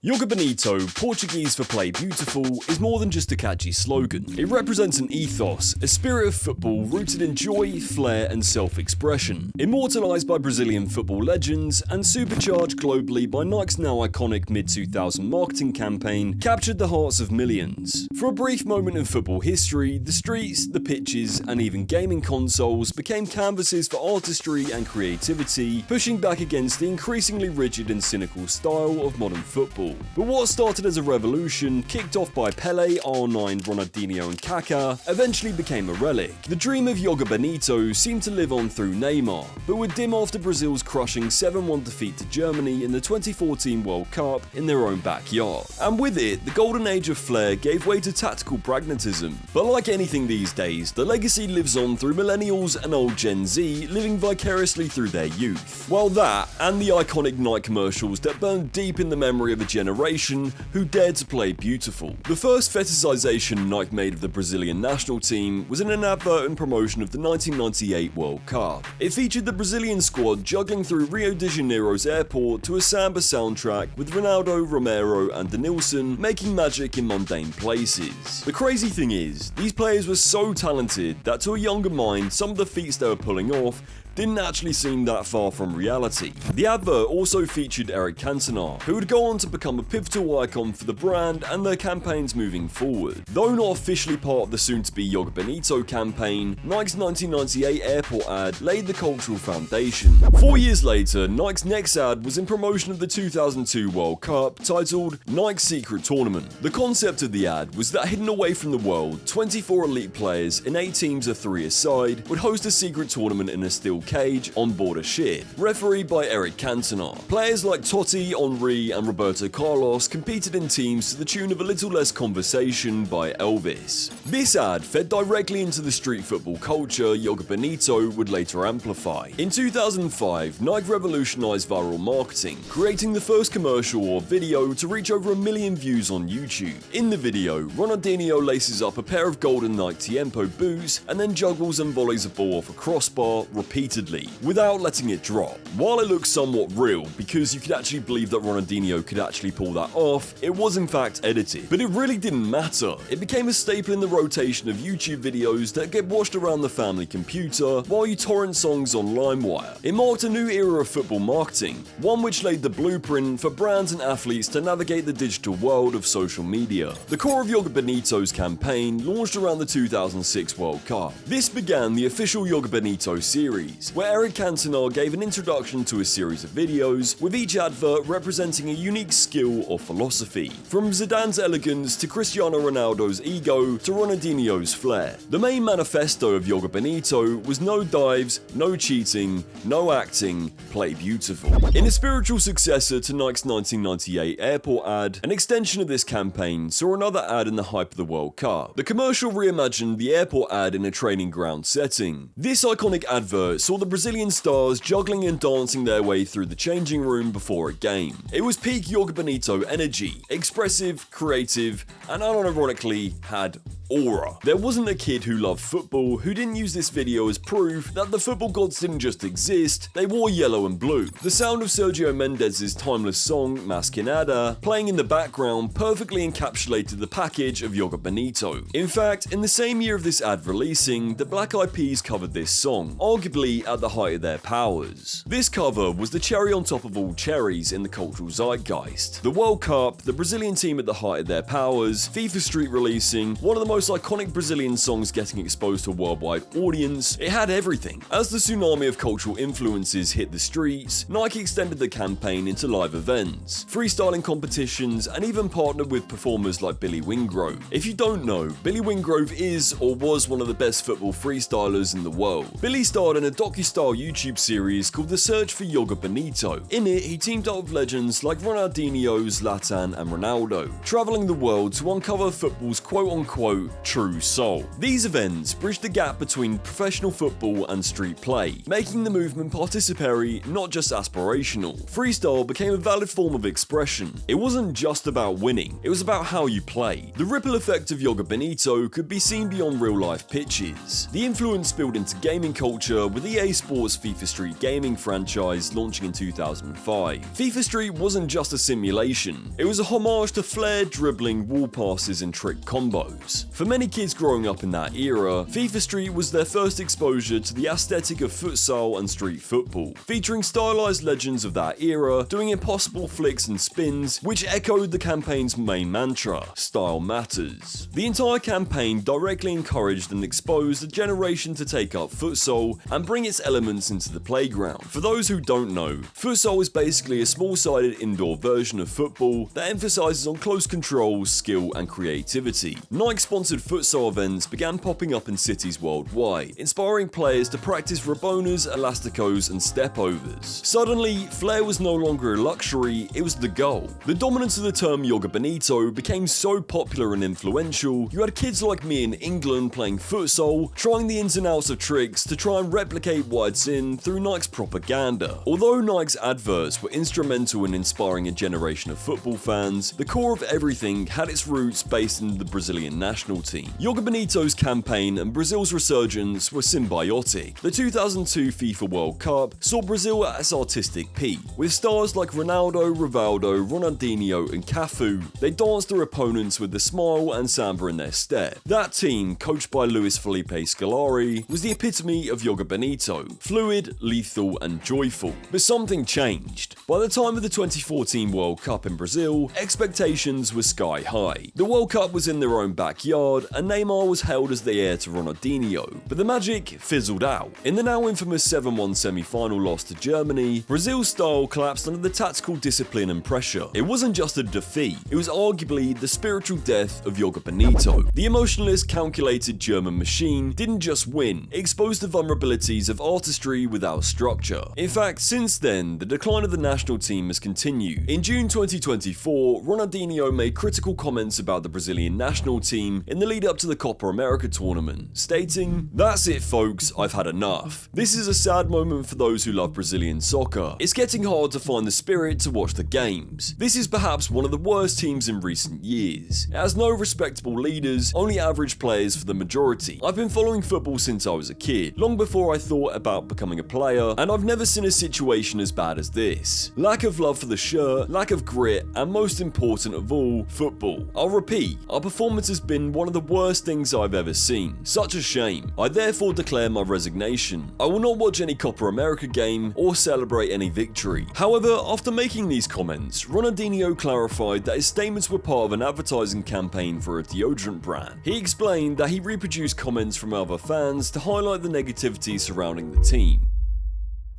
Joga Bonito, Portuguese for play beautiful, is more than just a catchy slogan. It represents an ethos, a spirit of football rooted in joy, flair and self-expression. Immortalised by Brazilian football legends and supercharged globally by Nike's now iconic mid-2000 marketing campaign, captured the hearts of millions. For a brief moment in football history, the streets, the pitches and even gaming consoles became canvases for artistry and creativity, pushing back against the increasingly rigid and cynical style of modern football. But what started as a revolution, kicked off by Pelé, R9, Ronaldinho and Kaká, eventually became a relic. The dream of Joga Bonito seemed to live on through Neymar, but would dim after Brazil's crushing 7-1 defeat to Germany in the 2014 World Cup in their own backyard. And with it, the golden age of flair gave way to tactical pragmatism. But like anything these days, the legacy lives on through millennials and old Gen Z living vicariously through their youth. While that, and the iconic Nike commercials that burned deep in the memory of a generation who dared to play beautiful. The first fetishization Nike made of the Brazilian national team was in an advert and promotion of the 1998 World Cup. It featured the Brazilian squad juggling through Rio de Janeiro's airport to a samba soundtrack with Ronaldo, Romero and Denilson making magic in mundane places. The crazy thing is, these players were so talented that to a younger mind, some of the feats they were pulling off didn't actually seem that far from reality. The advert also featured Eric Cantona, who would go on to become a pivotal icon for the brand and their campaigns moving forward. Though not officially part of the soon-to-be Joga Bonito campaign, Nike's 1998 airport ad laid the cultural foundation. 4 years later, Nike's next ad was in promotion of the 2002 World Cup, titled Nike's Secret Tournament. The concept of the ad was that hidden away from the world, 24 elite players in 8 teams of 3 aside would host a secret tournament in a steel cage on board a ship, refereed by Eric Cantona. Players like Totti, Henry and Roberto Carlos competed in teams to the tune of A Little Less Conversation by Elvis. This ad fed directly into the street football culture Joga Bonito would later amplify. In 2005, Nike revolutionized viral marketing, creating the first commercial or video to reach over 1 million views on YouTube. In the video, Ronaldinho laces up a pair of golden Nike Tiempos boots and then juggles and volleys a ball off a crossbar repeatedly, without letting it drop. While it looks somewhat real, because you could actually believe that Ronaldinho could actually pull that off, it was in fact edited. But it really didn't matter. It became a staple in the rotation of YouTube videos that get watched around the family computer while you torrent songs on LimeWire. It marked a new era of football marketing, one which laid the blueprint for brands and athletes to navigate the digital world of social media. The core of Joga Bonito's campaign launched around the 2006 World Cup. This began the official Joga Bonito series, where Eric Cantona gave an introduction to a series of videos, with each advert representing a unique skill or philosophy. From Zidane's elegance to Cristiano Ronaldo's ego to Ronaldinho's flair. The main manifesto of Joga Bonito was no dives, no cheating, no acting, play beautiful. In a spiritual successor to Nike's 1998 airport ad, an extension of this campaign saw another ad in the hype of the World Cup. The commercial reimagined the airport ad in a training ground setting. This iconic advert saw the Brazilian stars juggling and dancing their way through the changing room before a game. It was peak Joga Bonito energy, expressive, creative, and unironically had aura. There wasn't a kid who loved football who didn't use this video as proof that the football gods didn't just exist, they wore yellow and blue. The sound of Sergio Mendes' timeless song, Mas Que Nada, playing in the background perfectly encapsulated the package of Joga Bonito. In fact, in the same year of this ad releasing, the Black Eyed Peas covered this song, arguably at the height of their powers. This cover was the cherry on top of all cherries in the cultural zeitgeist. The World Cup, the Brazilian team at the height of their powers, FIFA Street releasing, one of the most iconic Brazilian songs getting exposed to a worldwide audience, it had everything. As the tsunami of cultural influences hit the streets, Nike extended the campaign into live events, freestyling competitions, and even partnered with performers like Billy Wingrove. If you don't know, Billy Wingrove is or was one of the best football freestylers in the world. Billy starred in a docu-style YouTube series called The Search for Joga Bonito. In it, he teamed up with legends like Ronaldinho, Zlatan, and Ronaldo, traveling the world to uncover football's quote-unquote motto, True Soul. These events bridged the gap between professional football and street play, making the movement participatory, not just aspirational. Freestyle became a valid form of expression. It wasn't just about winning, it was about how you play. The ripple effect of Joga Bonito could be seen beyond real-life pitches. The influence spilled into gaming culture with EA Sports' FIFA Street gaming franchise launching in 2005. FIFA Street wasn't just a simulation, it was a homage to flair, dribbling, wall passes and trick combos. For many kids growing up in that era, FIFA Street was their first exposure to the aesthetic of futsal and street football, featuring stylized legends of that era doing impossible flicks and spins, which echoed the campaign's main mantra, "Style matters." The entire campaign directly encouraged and exposed a generation to take up futsal and bring its elements into the playground. For those who don't know, futsal is basically a small-sided indoor version of football that emphasizes on close control, skill and creativity. Nike-sponsored futsal events began popping up in cities worldwide, inspiring players to practice rabonas, elasticos and step-overs. Suddenly, flair was no longer a luxury, it was the goal. The dominance of the term Joga Bonito became so popular and influential, you had kids like me in England playing futsal, trying the ins and outs of tricks to try and replicate what I'd seen through Nike's propaganda. Although Nike's adverts were instrumental in inspiring a generation of football fans, the core of everything had its roots based in the Brazilian national team. Joga Bonito's campaign and Brazil's resurgence were symbiotic. The 2002 FIFA World Cup saw Brazil at its artistic peak, with stars like Ronaldo, Rivaldo, Ronaldinho and Cafu. They danced their opponents with the smile and samba in their step. That team, coached by Luis Felipe Scolari, was the epitome of Joga Bonito, fluid, lethal and joyful. But something changed. By the time of the 2014 World Cup in Brazil, expectations were sky high. The World Cup was in their own backyard and Neymar was hailed as the heir to Ronaldinho, but the magic fizzled out. In the now infamous 7-1 semi-final loss to Germany, Brazil's style collapsed under the tactical discipline and pressure. It wasn't just a defeat, it was arguably the spiritual death of Joga Bonito. The emotionless, calculated German machine didn't just win, it exposed the vulnerabilities of artistry without structure. In fact, since then, the decline of the national team has continued. In June 2024, Ronaldinho made critical comments about the Brazilian national team in the lead up to the Copa America tournament, stating, "That's it folks, I've had enough. This is a sad moment for those who love Brazilian soccer. It's getting hard to find the spirit to watch the games. This is perhaps one of the worst teams in recent years. It has no respectable leaders, only average players for the majority. I've been following football since I was a kid, long before I thought about becoming a player, and I've never seen a situation as bad as this. Lack of love for the shirt, lack of grit, and most important of all, football. I'll repeat, our performance has been one of the worst things I've ever seen. Such a shame. I therefore declare my resignation. I will not watch any Copa America game or celebrate any victory." However, after making these comments, Ronaldinho clarified that his statements were part of an advertising campaign for a deodorant brand. He explained that he reproduced comments from other fans to highlight the negativity surrounding the team.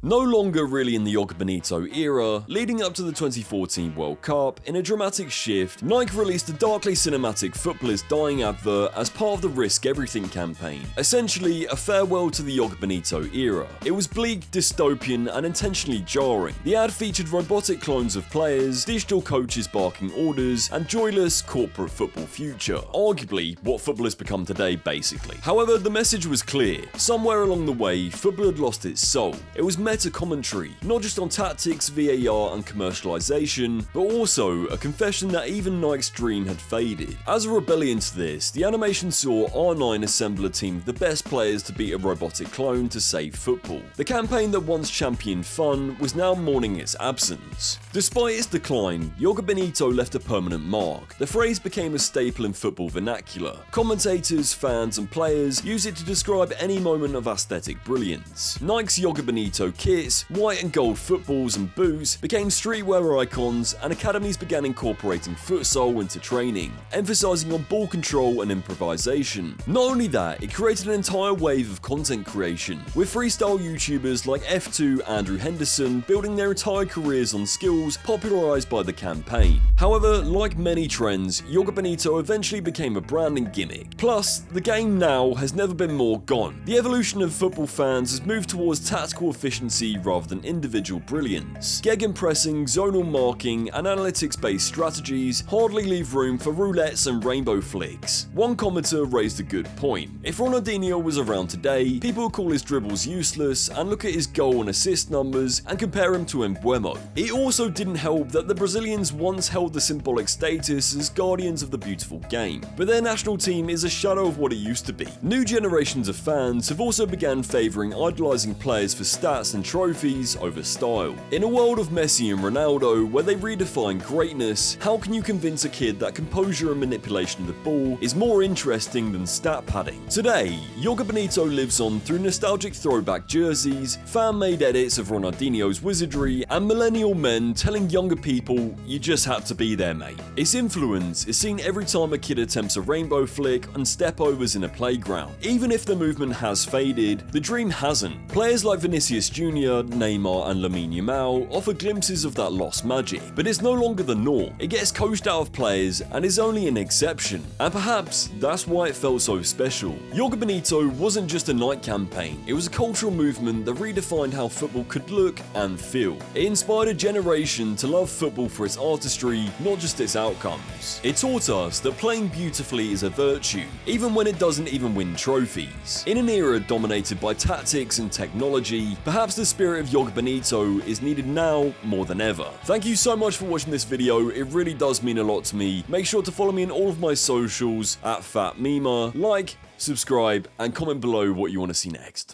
No longer really in the Joga Bonito era, leading up to the 2014 World Cup, in a dramatic shift, Nike released a darkly cinematic Football is Dying advert as part of the Risk Everything campaign, essentially a farewell to the Joga Bonito era. It was bleak, dystopian, and intentionally jarring. The ad featured robotic clones of players, digital coaches barking orders, and joyless corporate football future. Arguably, what football has become today, basically. However, the message was clear. Somewhere along the way, football had lost its soul. It was meta commentary, not just on tactics, VAR and commercialization, but also a confession that even Nike's dream had faded. As a rebellion to this, the animation saw R9 assemble a team of the best players to beat a robotic clone to save football. The campaign that once championed fun was now mourning its absence. Despite its decline, Joga Bonito left a permanent mark. The phrase became a staple in football vernacular. Commentators, fans and players use it to describe any moment of aesthetic brilliance. Nike's Joga Bonito kits, white and gold footballs and boots became streetwear icons, and academies began incorporating futsal into training, emphasizing on ball control and improvisation. Not only that, it created an entire wave of content creation, with freestyle YouTubers like F2 Andrew Henderson building their entire careers on skills popularized by the campaign. However, like many trends, Joga Bonito eventually became a branding gimmick. Plus, the game now has never been more gone. The evolution of football fans has moved towards tactical efficiency efficiency rather than individual brilliance. Gegenpressing, zonal marking, and analytics-based strategies hardly leave room for roulettes and rainbow flicks. One commenter raised a good point. If Ronaldinho was around today, people would call his dribbles useless and look at his goal and assist numbers and compare him to Embuemo. It also didn't help that the Brazilians once held the symbolic status as guardians of the beautiful game, but their national team is a shadow of what it used to be. New generations of fans have also began favouring idolising players for stats and trophies over style. In a world of Messi and Ronaldo where they redefine greatness, how can you convince a kid that composure and manipulation of the ball is more interesting than stat padding? Today, Joga Bonito lives on through nostalgic throwback jerseys, fan-made edits of Ronaldinho's wizardry, and millennial men telling younger people, you just had to be there, mate. Its influence is seen every time a kid attempts a rainbow flick and step-overs in a playground. Even if the movement has faded, the dream hasn't. Players like Vinicius Jr., Neymar, and Lamine Yamal offer glimpses of that lost magic, but it's no longer the norm. It gets coached out of players and is only an exception, and perhaps that's why it felt so special. Joga Bonito wasn't just a night campaign, it was a cultural movement that redefined how football could look and feel. It inspired a generation to love football for its artistry, not just its outcomes. It taught us that playing beautifully is a virtue, even when it doesn't even win trophies. In an era dominated by tactics and technology, perhaps the spirit of Joga Bonito is needed now more than ever. Thank you so much for watching this video, it really does mean a lot to me. Make sure to follow me on all of my socials at Phat Mima, like, subscribe, and comment below what you want to see next.